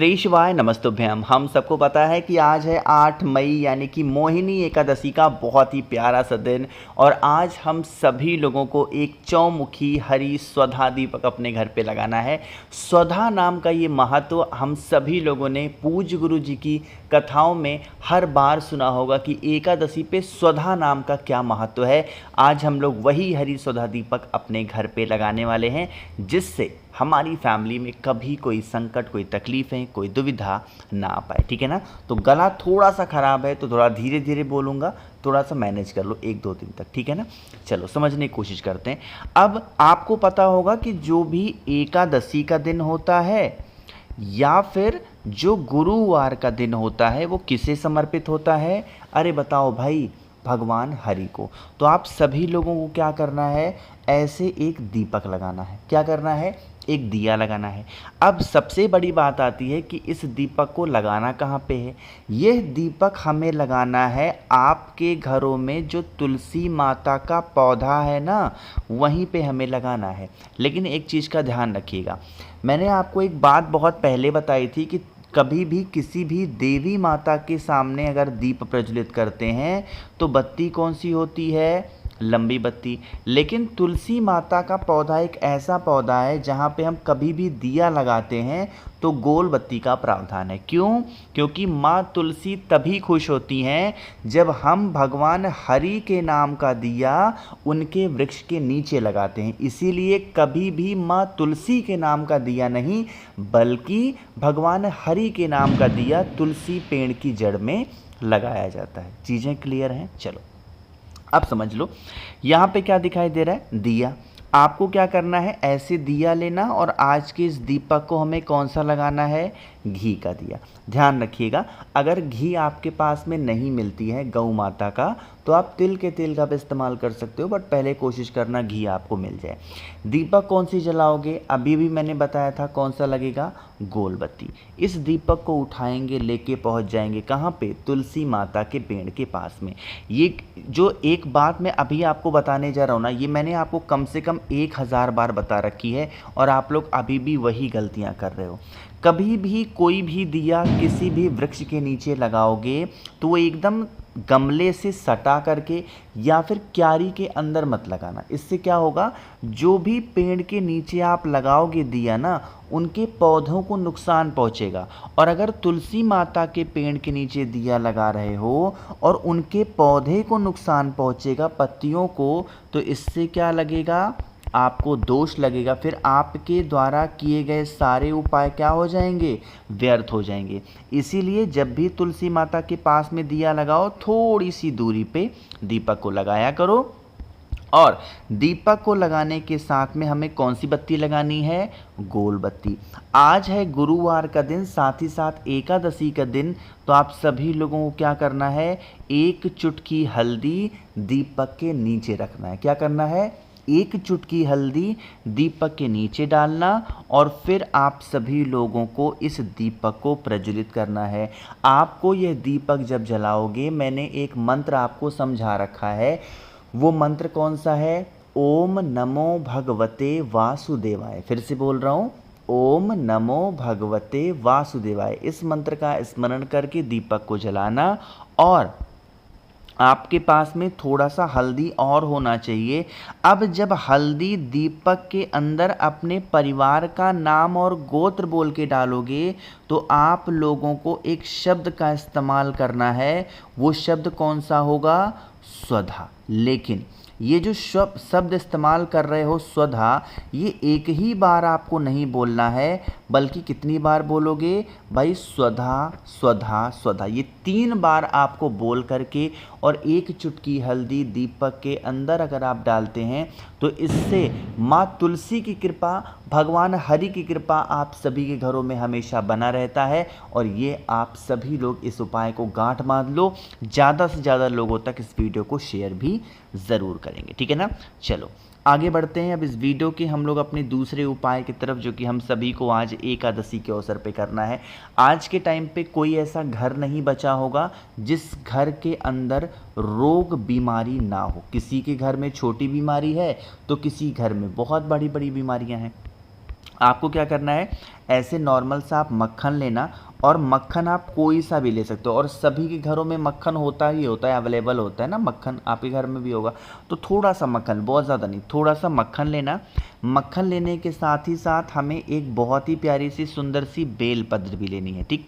श्री शिवाय नमस्तुभ्यम। हम सबको पता है कि आज है 8 मई यानी कि मोहिनी एकादशी का बहुत ही प्यारा सा दिन और आज हम सभी लोगों को एक चौमुखी हरी स्वधा दीपक अपने घर पे लगाना है। स्वधा नाम का ये महत्व हम सभी लोगों ने पूज्य गुरु जी की कथाओं में हर बार सुना होगा कि एकादशी पे स्वधा नाम का क्या महत्व है। आज हम लोग वही हरी स्वधा दीपक अपने घर पे लगाने वाले हैं जिससे हमारी फैमिली में कभी कोई संकट, कोई तकलीफ़ें, कोई दुविधा ना आ पाए। ठीक है ना। तो गला थोड़ा सा ख़राब है तो थोड़ा धीरे धीरे बोलूँगा, थोड़ा सा मैनेज कर लो 1-2 दिन तक। ठीक है ना। चलो समझने की कोशिश करते हैं। अब आपको पता होगा कि जो भी एकादशी का दिन होता है या फिर जो गुरुवार का दिन होता है वो किसे समर्पित होता है? अरे बताओ भाई, भगवान हरि को। तो आप सभी लोगों को क्या करना है? ऐसे एक दीपक लगाना है। क्या करना है? एक दिया लगाना है। अब सबसे बड़ी बात आती है कि इस दीपक को लगाना कहाँ पे है? यह दीपक हमें लगाना है आपके घरों में जो तुलसी माता का पौधा है ना, वहीं पे हमें लगाना है। लेकिन एक चीज़ का ध्यान रखिएगा, मैंने आपको एक बात बहुत पहले बताई थी कि कभी भी किसी भी देवी माता के सामने अगर दीप प्रज्वलित करते हैं तो बत्ती कौन सी होती है? लंबी बत्ती। लेकिन तुलसी माता का पौधा एक ऐसा पौधा है जहाँ पे हम कभी भी दिया लगाते हैं तो गोल बत्ती का प्रावधान है। क्यों? क्योंकि माँ तुलसी तभी खुश होती हैं जब हम भगवान हरि के नाम का दिया उनके वृक्ष के नीचे लगाते हैं। इसीलिए कभी भी माँ तुलसी के नाम का दिया नहीं बल्कि भगवान हरि के नाम का दिया तुलसी पेड़ की जड़ में लगाया जाता है। चीज़ें क्लियर हैं? चलो अब समझ लो, यहाँ पे क्या दिखाई दे रहा है? दिया। आपको क्या करना है? ऐसे दिया लेना और आज के इस दीपक को हमें कौन सा लगाना है? घी का दिया। ध्यान रखिएगा, अगर घी आपके पास में नहीं मिलती है गौ माता का तो आप तिल के तेल का भी इस्तेमाल कर सकते हो, बट पहले कोशिश करना घी आपको मिल जाए। दीपक कौन सी जलाओगे? अभी भी मैंने बताया था कौन सा लगेगा? गोल बत्ती। इस दीपक को उठाएंगे, लेके पहुंच जाएंगे कहाँ पे? तुलसी माता के पेड़ के पास में। ये जो एक बात मैं अभी आपको बताने जा रहा हूँ ना, ये मैंने आपको कम से कम 1000 बार बता रखी है और आप लोग अभी भी वही गलतियाँ कर रहे हो। कभी भी कोई भी दिया किसी भी वृक्ष के नीचे लगाओगे तो वो एकदम गमले से सटा करके या फिर क्यारी के अंदर मत लगाना। इससे क्या होगा? जो भी पेड़ के नीचे आप लगाओगे दिया ना, उनके पौधों को नुकसान पहुंचेगा। और अगर तुलसी माता के पेड़ के नीचे दिया लगा रहे हो और उनके पौधे को नुकसान पहुंचेगा, पत्तियों को, तो इससे क्या लगेगा? आपको दोष लगेगा। फिर आपके द्वारा किए गए सारे उपाय क्या हो जाएंगे? व्यर्थ हो जाएंगे। इसीलिए जब भी तुलसी माता के पास में दिया लगाओ, थोड़ी सी दूरी पे दीपक को लगाया करो। और दीपक को लगाने के साथ में हमें कौन सी बत्ती लगानी है? गोल बत्ती। आज है गुरुवार का दिन, साथ ही साथ एकादशी का दिन, तो आप सभी लोगों को क्या करना है? एक चुटकी हल्दी दीपक के नीचे रखना है। क्या करना है? एक चुटकी हल्दी दीपक के नीचे डालना और फिर आप सभी लोगों को इस दीपक को प्रज्वलित करना है। आपको यह दीपक जब जलाओगे, मैंने एक मंत्र आपको समझा रखा है। वो मंत्र कौन सा है? ओम नमो भगवते वासुदेवाय। फिर से बोल रहा हूँ, ओम नमो भगवते वासुदेवाय। इस मंत्र का स्मरण करके दीपक को जलाना और आपके पास में थोड़ा सा हल्दी और होना चाहिए। अब जब हल्दी दीपक के अंदर अपने परिवार का नाम और गोत्र बोल के डालोगे तो आप लोगों को एक शब्द का इस्तेमाल करना है। वो शब्द कौन सा होगा? स्वधा। लेकिन ये जो शब्द इस्तेमाल कर रहे हो स्वधा, ये एक ही बार आपको नहीं बोलना है बल्कि कितनी बार बोलोगे भाई? स्वधा स्वधा स्वधा। ये 3 बार आपको बोल करके और एक चुटकी हल्दी दीपक के अंदर अगर आप डालते हैं तो इससे माँ तुलसी की कृपा, भगवान हरि की कृपा आप सभी के घरों में हमेशा बना रहता है। और ये आप सभी लोग इस उपाय को गांठ बांध लो। ज़्यादा से ज़्यादा लोगों तक इस वीडियो को शेयर भी ज़रूर करेंगे। ठीक है ना। चलो आगे बढ़ते हैं। अब इस वीडियो के हम लोग अपने दूसरे उपाय की तरफ, जो कि हम सभी को आज एकादशी के अवसर पे करना है। आज के टाइम पे कोई ऐसा घर नहीं बचा होगा जिस घर के अंदर रोग बीमारी ना हो। किसी के घर में छोटी बीमारी है तो किसी घर में बहुत बड़ी बड़ी बीमारियां हैं। आपको क्या करना है, ऐसे नॉर्मल सा आप मक्खन लेना, और मक्खन आप कोई सा भी ले सकते हो, और सभी के घरों में मक्खन होता ही होता है, अवेलेबल होता है ना मक्खन, आपके घर में भी होगा। तो थोड़ा सा मक्खन, बहुत ज़्यादा नहीं, थोड़ा सा मक्खन लेना। मक्खन लेने के साथ ही साथ हमें एक बहुत ही प्यारी सी सुंदर सी बेलपत्र भी लेनी है, ठीक।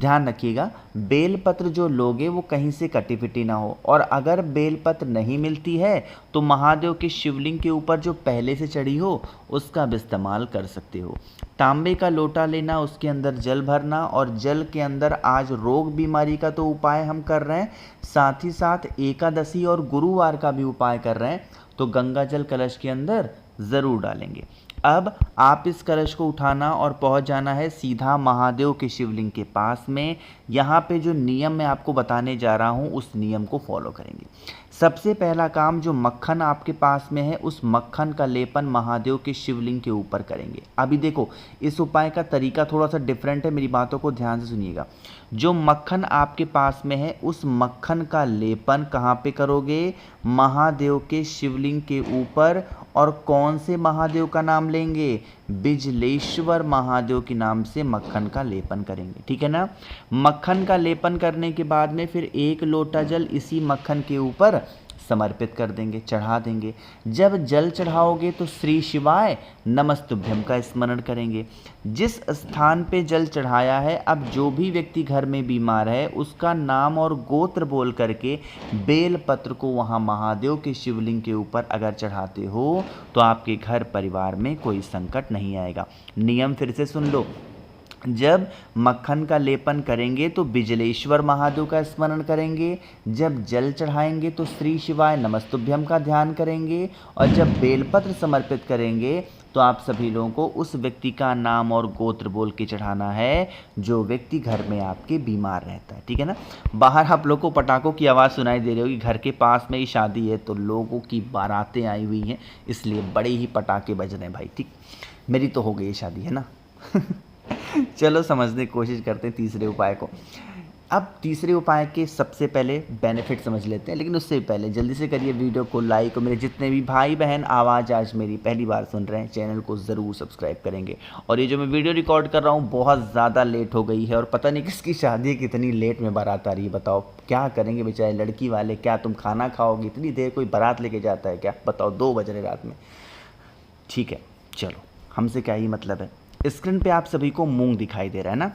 ध्यान रखिएगा, बेलपत्र जो लोगे वो कहीं से कटी फिटी ना हो, और अगर बेलपत्र नहीं मिलती है तो महादेव के शिवलिंग के ऊपर जो पहले से चढ़ी हो उसका भी इस्तेमाल कर सकते हो। तांबे का लोटा लेना, उसके अंदर जल भरना, और जल के अंदर आज रोग बीमारी का तो उपाय हम कर रहे हैं, साथ ही साथ एकादशी और गुरुवार का भी उपाय कर रहे हैं, तो गंगा जल कलश के अंदर ज़रूर डालेंगे। अब आप इस कलश को उठाना और पहुंच जाना है सीधा महादेव के शिवलिंग के पास में। यहाँ पे जो नियम मैं आपको बताने जा रहा हूँ उस नियम को फॉलो करेंगे। सबसे पहला काम, जो मक्खन आपके पास में है उस मक्खन का लेपन महादेव के शिवलिंग के ऊपर करेंगे। अभी देखो, इस उपाय का तरीका थोड़ा सा डिफरेंट है, मेरी बातों को ध्यान से सुनिएगा। जो मक्खन आपके पास में है उस मक्खन का लेपन कहाँ पे करोगे, महादेव के शिवलिंग के ऊपर। और कौन से महादेव का नाम लेंगे, बिजलेश्वर महादेव के नाम से मक्खन का लेपन करेंगे, ठीक है ना। मक्खन का लेपन करने के बाद में फिर 1 लोटा जल इसी मक्खन के ऊपर समर्पित कर देंगे, चढ़ा देंगे। जब जल चढ़ाओगे तो श्री शिवाय नमस्तुभ्यम का स्मरण करेंगे। जिस स्थान पे जल चढ़ाया है, अब जो भी व्यक्ति घर में बीमार है उसका नाम और गोत्र बोल करके बेल पत्र को वहाँ महादेव के शिवलिंग के ऊपर अगर चढ़ाते हो तो आपके घर परिवार में कोई संकट नहीं आएगा। नियम फिर से सुन लो, जब मक्खन का लेपन करेंगे तो बिजलेश्वर महादेव का स्मरण करेंगे, जब जल चढ़ाएंगे तो श्री शिवाय नमस्तुभ्यम का ध्यान करेंगे, और जब बेलपत्र समर्पित करेंगे तो आप सभी लोगों को उस व्यक्ति का नाम और गोत्र बोल के चढ़ाना है जो व्यक्ति घर में आपके बीमार रहता है, ठीक है ना। बाहर आप लोगों को पटाखों की आवाज़ सुनाई दे रही होगी, घर के पास में ही शादी है तो लोगों की बारातें आई हुई हैं, इसलिए बड़े ही पटाखे बज रहे हैं भाई, ठीक। मेरी तो हो गई शादी, है ना। चलो समझने की कोशिश करते हैं तीसरे उपाय को। अब तीसरे उपाय के सबसे पहले बेनिफिट समझ लेते हैं, लेकिन उससे पहले जल्दी से करिए वीडियो को लाइक, और मेरे जितने भी भाई बहन आवाज़ आज मेरी पहली बार सुन रहे हैं चैनल को ज़रूर सब्सक्राइब करेंगे। और ये जो मैं वीडियो रिकॉर्ड कर रहा हूँ बहुत ज़्यादा लेट हो गई है, और पता नहीं किसकी शादी है, कितनी लेट में बारात आ रही है। बताओ क्या करेंगे बेचारे लड़की वाले, क्या तुम खाना खाओगे, इतनी देर कोई बारात लेके जाता है क्या, बताओ 2 बज रहे रात में। ठीक है चलो, हमसे क्या ही मतलब है। स्क्रीन पे आप सभी को मूंग दिखाई दे रहा है ना,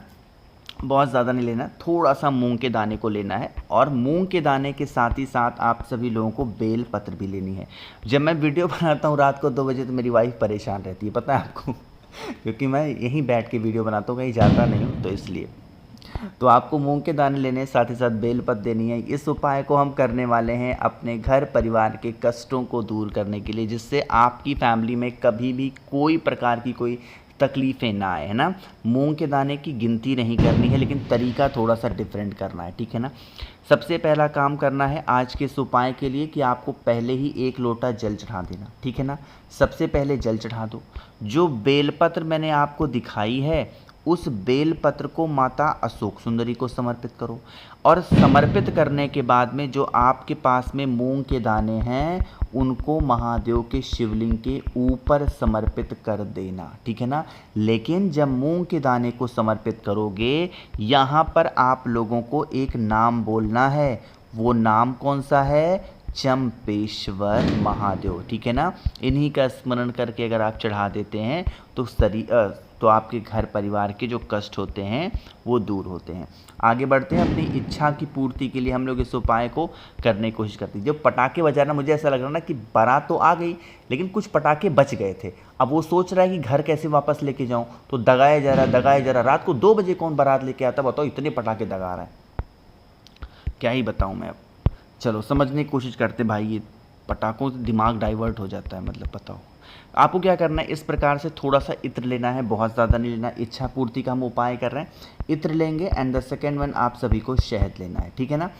बहुत ज़्यादा नहीं लेना, थोड़ा सा मूंग के दाने को लेना है, और मूंग के दाने के साथ ही साथ आप सभी लोगों को बेल पत्र भी लेनी है। जब मैं वीडियो बनाता हूँ रात को 2 बजे तो मेरी वाइफ परेशान रहती है, पता है आपको, क्योंकि मैं यहीं बैठ के वीडियो बनाता हूँ, कहीं जाता नहीं हूँ, तो इसलिए। तो आपको मूंग के दाने लेने, साथ ही साथ बेलपत्र देनी है। इस उपाय को हम करने वाले हैं अपने घर परिवार के कष्टों को दूर करने के लिए, जिससे आपकी फैमिली में कभी भी कोई प्रकार की कोई तकलीफ़ें ना आए, है ना। मूंग के दाने की गिनती नहीं करनी है, लेकिन तरीका थोड़ा सा डिफरेंट करना है, ठीक है ना। सबसे पहला काम करना है आज के इस उपाय के लिए कि आपको पहले ही 1 लोटा जल चढ़ा देना, ठीक है ना। सबसे पहले जल चढ़ा दो। जो बेलपत्र मैंने आपको दिखाई है उस बेलपत्र को माता अशोक सुंदरी को समर्पित करो, और समर्पित करने के बाद में जो आपके पास में मूंग के दाने हैं उनको महादेव के शिवलिंग के ऊपर समर्पित कर देना, ठीक है ना। लेकिन जब मूंग के दाने को समर्पित करोगे, यहाँ पर आप लोगों को एक नाम बोलना है। वो नाम कौन सा है, चंपेश्वर महादेव, ठीक है ना। इन्हीं का स्मरण करके अगर आप चढ़ा देते हैं तो आपके घर परिवार के जो कष्ट होते हैं वो दूर होते हैं। आगे बढ़ते हैं, अपनी इच्छा की पूर्ति के लिए हम लोग इस उपाय को करने की कोशिश करते हैं। जब पटाखे बजाना, मुझे ऐसा लग रहा ना कि बारात तो आ गई लेकिन कुछ पटाखे बच गए थे। अब वो सोच रहा है कि घर कैसे वापस लेके जाऊँ, तो दगाया जा रहा। रात को 2 बजे कौन बारात लेके आता, बताओ, इतने पटाखे दगा रहा है, क्या ही बताऊँ मैं अब। चलो समझने की कोशिश करते भाई, ये पटाखों से दिमाग डाइवर्ट हो जाता है, मतलब बताओ। आपको क्या करना है, इस प्रकार से थोड़ा सा इत्र लेना है, बहुत ज़्यादा नहीं लेना। इच्छा पूर्ति का हम उपाय कर रहे हैं, इत्र लेंगे। एंड द सेकेंड वन, आप सभी को शहद लेना है, ठीक है ना।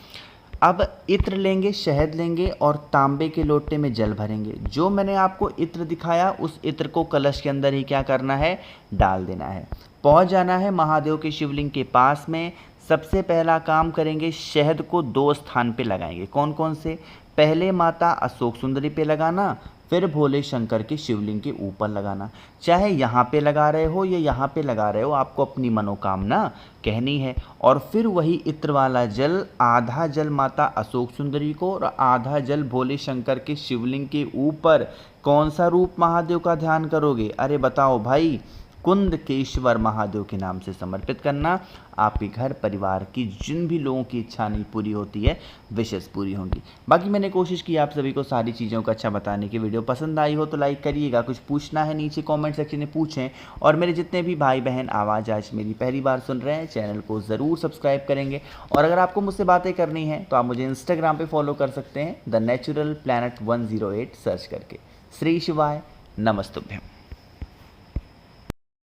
अब इत्र लेंगे, शहद लेंगे, और तांबे के लोटे में जल भरेंगे। जो मैंने आपको इत्र दिखाया उस इत्र को कलश के अंदर ही क्या करना है, डाल देना है। पहुँच जाना है महादेव के शिवलिंग के पास में। सबसे पहला काम करेंगे, शहद को 2 स्थान पे लगाएंगे। कौन कौन से, पहले माता अशोक सुंदरी पे लगाना, फिर भोले शंकर के शिवलिंग के ऊपर लगाना। चाहे यहाँ पे लगा रहे हो या यहाँ पे लगा रहे हो, आपको अपनी मनोकामना कहनी है। और फिर वही इत्र वाला जल, आधा जल माता अशोक सुंदरी को और आधा जल भोले शंकर के शिवलिंग के ऊपर कौन सा रूप महादेव का ध्यान करोगे? अरे बताओ भाई, कुंदकेश्वर महादेव के नाम से समर्पित करना। आपके घर परिवार की जिन भी लोगों की इच्छा नहीं पूरी होती है, विशेष पूरी होंगी। बाकी मैंने कोशिश की आप सभी को सारी चीज़ों का अच्छा बताने की। वीडियो पसंद आई हो तो लाइक करिएगा, कुछ पूछना है नीचे कमेंट सेक्शन में पूछें। और मेरे जितने भी भाई बहन आवाज़ आज मेरी पहली बार सुन रहे हैं, चैनल को ज़रूर सब्सक्राइब करेंगे। और अगर आपको मुझसे बातें करनी है तो आप मुझे इंस्टाग्राम पर फॉलो कर सकते हैं, द नेचुरल प्लैनेट 108 सर्च करके। श्री शिवाय, नमस्तुभ्यम।